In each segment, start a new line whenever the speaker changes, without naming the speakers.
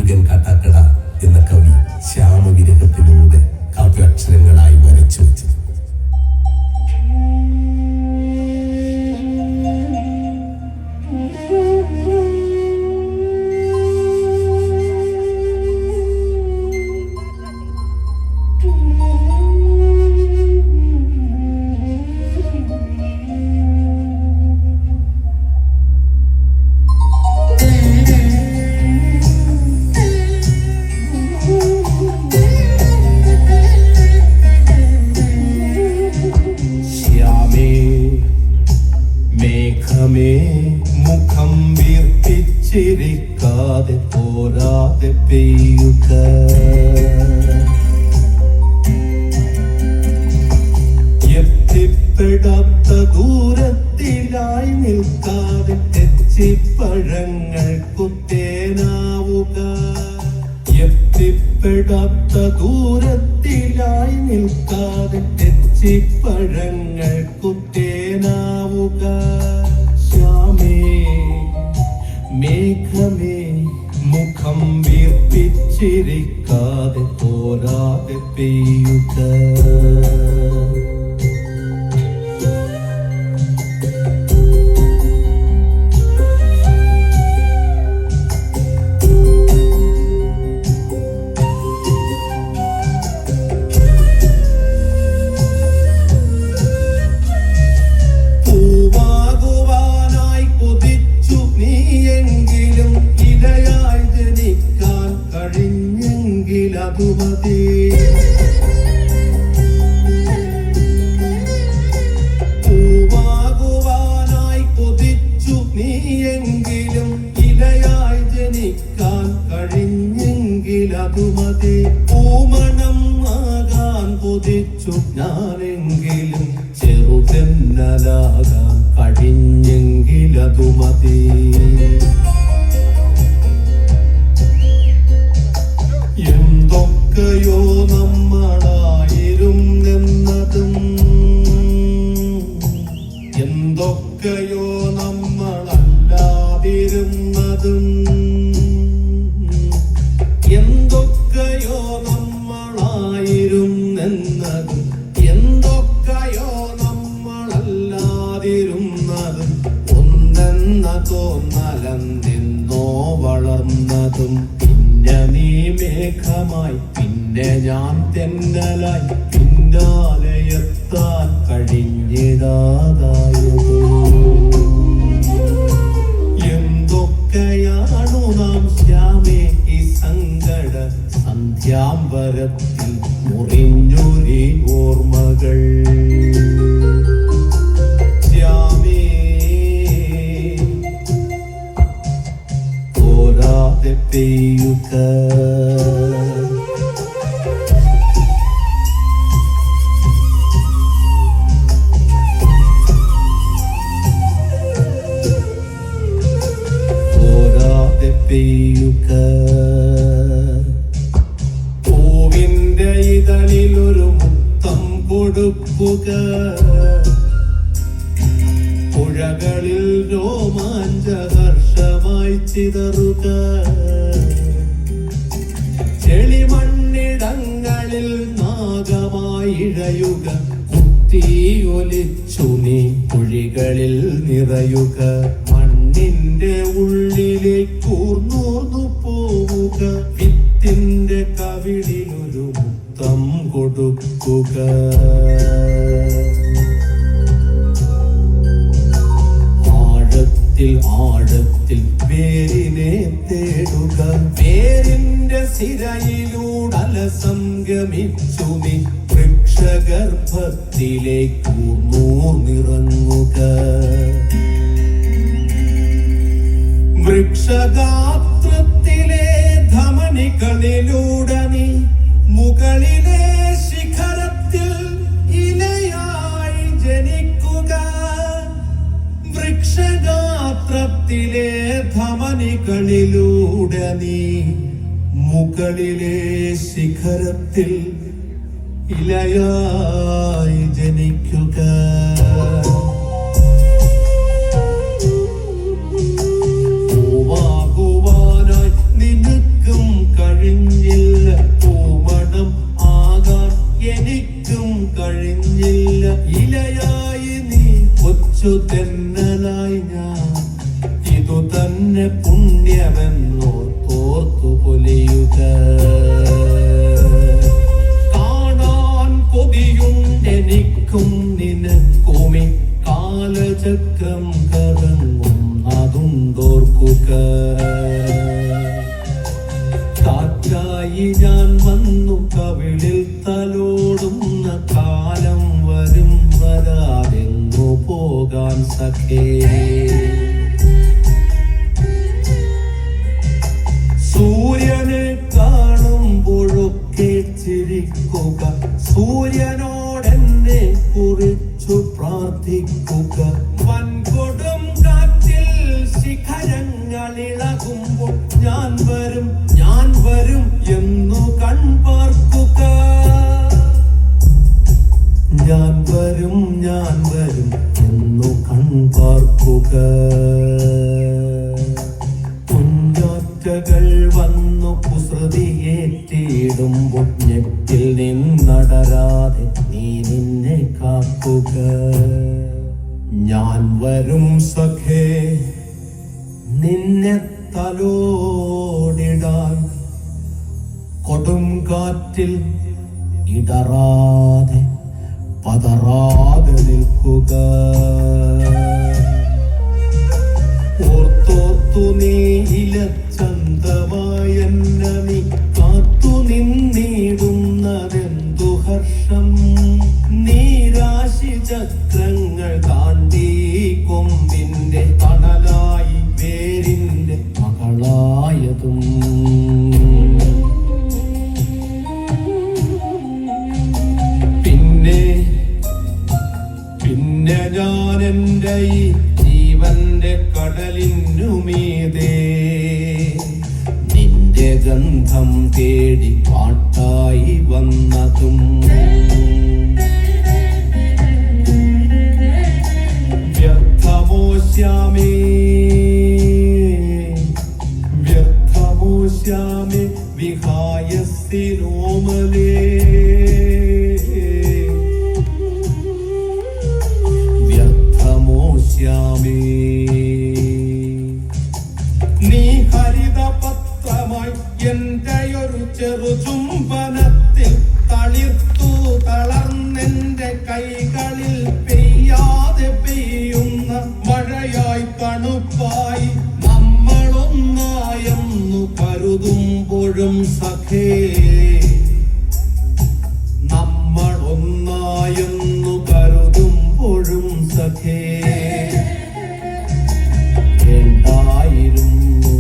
മുരുകൻ കാട്ടാക്കട എന്ന കവി ശ്യാമവിരഹത്തിലൂടെ കാവ്യാക്ഷരങ്ങളായി വരച്ചു വെച്ചത്. മുഖം വീർപ്പിച്ചിരിക്കാതെ പോരാതെ പെയ്യുക. എത്തിപ്പെടാത്ത ദൂരത്തിലായി നിൽക്കാതെ തെച്ചിപ്പഴങ്ങൾ കുത്തേനാവുക. എത്തിപ്പെടാത്ത ദൂരത്തിലായി നിൽക്കാതെ തെച്ചിപ്പഴങ്ങൾ കുത്തേനാവുക. മേഘമേ മുഖം വീർപ്പിച്ചിരിക്കാതെ പോരാതെ പെയ്യുക. പൂവാകുവാനായി കൊതിച്ചു നീയെങ്കിലും ഇലയായി ജനിക്കാൻ കഴിഞ്ഞെങ്കിലതു മതി. പൂമണം ആകാൻ കൊതിച്ചു ഞാനെങ്കിലും ചെറുതെന്നലാകാൻ കഴിഞ്ഞെങ്കിലതു മതി. എന്തൊക്കെയോ നമ്മളായിരുന്നെന്നതും എന്തൊക്കെയോ നമ്മളല്ലാതിരുന്നതും എന്തൊക്കെയോ നമ്മളായിരുന്നെന്നതും എന്തൊക്കെയോ നമ്മളല്ലാതിരുന്നതും ഒന്നെന്ന തോന്നലെന്നോ വളർന്നതും. പിന്നെ നീ മേഘമായി പിന്നെ ഞാൻ തെന്നലായി പിന്നാലെ എത്താൻ കഴിഞ്ഞിടാതായത്. എന്തൊക്കെയാണു നാം ശ്യാമേ ഈ സങ്കട സന്ധ്യാംബരത്തിൽ മുറിഞ്ഞൊരീ ഓർമ്മകൾ. ശ്യാമേ പോരാതെ പെയ്യുക. പൂവിന്റെ ഇതളിലൊരു മുത്തം കൊടുക്കുക. പുഴകളിൽ രോമാഞ്ചഹർഷമായി ചിതറുക. ചെളിമണ്ണിടങ്ങളിൽ നാഗമായി ഇഴയുക. കുത്തിയൊലിച്ചു നീ കുഴികളിൽ നിറയുക. മണ്ണിന്റെ ഉള്ളിലേക്കൂർന്നൂർന്നു പോവുക. വിത്തിന്റെ കവിളിലൊരു മുത്തം കൊടുക്കുക. ആഴത്തിൽ ആഴത്തിൽ വേരിനെ തേടുക. വേരിന്റെ സിരയിലൂടല സംഗമിച്ചു നീ വൃക്ഷഗർഭത്തിലേക്കൂർന്നൂർന്നിറങ്ങുക. വൃക്ഷഗാത്രത്തിലെ ധമനികളിലൂടെ നീ മുകളിലെ ശിഖരത്തിൽ ഇലയായി ജനിക്കുക. വൃക്ഷഗാത്രത്തിലെ ധമനികളിലൂടെ നീ മുകളിലെ ശിഖരത്തിൽ ഇലയായി ജനിക്കുക. പൂവാകുവാനായി നിനക്കും കൊച്ചു തെന്നലായി ഞാൻ ഇതു തന്നെ പുണ്യമെന്നോ തോർത്തു പൊലിയുക. കാണാൻ കൊതിയുണ്ടെനിക്കും നിനക്കുമി കാലചക്രം കറങ്ങുന്നതുണ്ടോർക്കുക. കാറ്റായി ഞാൻ വന്നു കവിളിൽ തലോടുന്ന കാലം വരും വരാതെങ്ങു പോകാൻ സഖേ. സൂര്യനെ കാണുമ്പോഴൊക്കെ ചിരിക്കുക, സൂര്യനോടെന്നെ കുറിച്ചു പ്രാർത്ഥിക്കുക. വൻകൊടും കാറ്റിൽ ശിഖരങ്ങളിളകുമ്പോൾ ഞാൻ വരും എന്നു കൺപാർക്കുക. ഞാൻ വരും എന്നു കൺപാർക്കുക. കുഞ്ഞാറ്റകൾ വന്നു കുസൃതിയേറ്റിടുമ്പോൾ ഞെട്ടിൽ നിന്നടരാതെ നീ നിന്നെ കാക്കുക. ഞാൻ വരും സഖേ നിന്നെ തലോടിടാൻ, കൊടും കാറ്റിൽ ഇടറാതെ പതറാതെ നിൽക്കുക. ഓർത്തോർത്തു നീ ഇലച്ചന്തമായെന്നെ നീ കാത്തു നിന്നിടുന്നതെന്തു ഹർഷം. നീരാശി ചക്രങ്ങൾ താണ്ടി കൊമ്പിന്റെ തണലായി വേരിന്റെ മകളായതും. പിന്നെ ഞാൻ എൻ്റെ ഈ ജീവന്റെ കടലിനുമീതേ നിന്റെ ഗന്ധം തേടി പാട്ടായി വന്നതും. വ്യർത്ഥമോ ശ്യാമേ വിഹായസിനോമലേ. വ്യർത്ഥമോ ശ്യാമേ നീ ഹരിതപത്രമായി എൻ്റെ ഒരു ചെറു ചുംബനത്തിൽ തളിർത്തു തളർന്നെൻ്റെ കൈകളിൽ പെയ്യാതെ പെയ്യുന്ന മഴയായി തണുപ്പായി നമ്മളൊന്നായെന്നു കരുതുമ്പോഴും സഖേ. നമ്മളൊന്നായെന്നു കരുതുമ്പോഴും സഖേ. വേണ്ടായിരുന്നു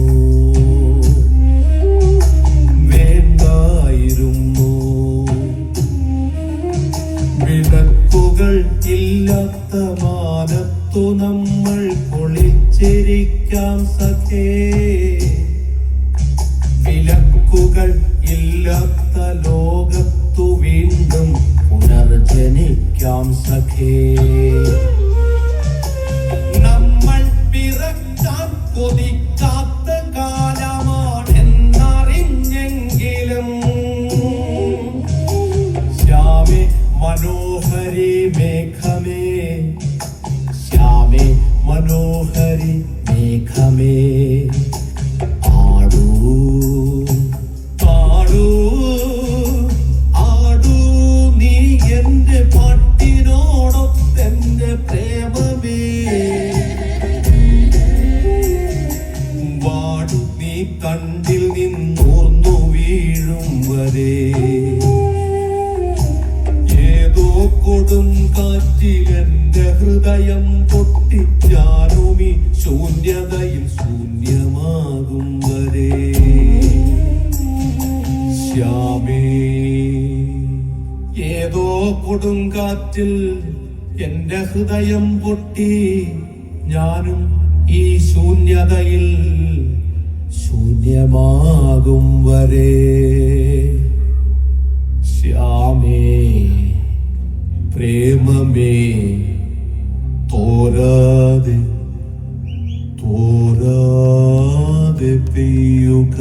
വിളക്കുകൾ ഇല്ലാത്ത മാനത്തു നമ്മൾ കുളിച്ചിരിക്കാം സഖേ. വിളക്കുകൾ ഇല്ലാത്ത ലോകത്തു വീണ്ടും പുനർജനിക്കാം സഖേ. നമ്മൾ പിറക്കാൻ കൊതിക്കാത്ത കാലമാണെന്നറിഞ്ഞെങ്കിലും ശ്യാമേ മനോഹരി മേഘമേ, ശ്യാമേ മനോഹരി മേഘമേ, ആടൂ പാടൂ ആടൂ നീ എൻ്റെ പാട്ടിനോടൊത്തെൻ്റെ പ്രേമമേ. വാടു നീ കണ്ടിൽ നിന്നൂർന്നു വീഴും വരെ. ഏതോ കൊടും കാറ്റിലെന്റെ ഹൃദയം പൊട്ടി ഞാനുമീ ശൂന്യതയിൽ ശൂന്യമാകും വരെ. ശ്യാമേ ഏതോ കൊടും കാറ്റിൽ എന്റെ ഹൃദയം പൊട്ടി ഞാനും ഈ ശൂന്യതയിൽ ശൂന്യമാകും വരെ. ശ്യാമേ പ്രേമമേ തോരാതെ തോരാതെ പെയ്യുക.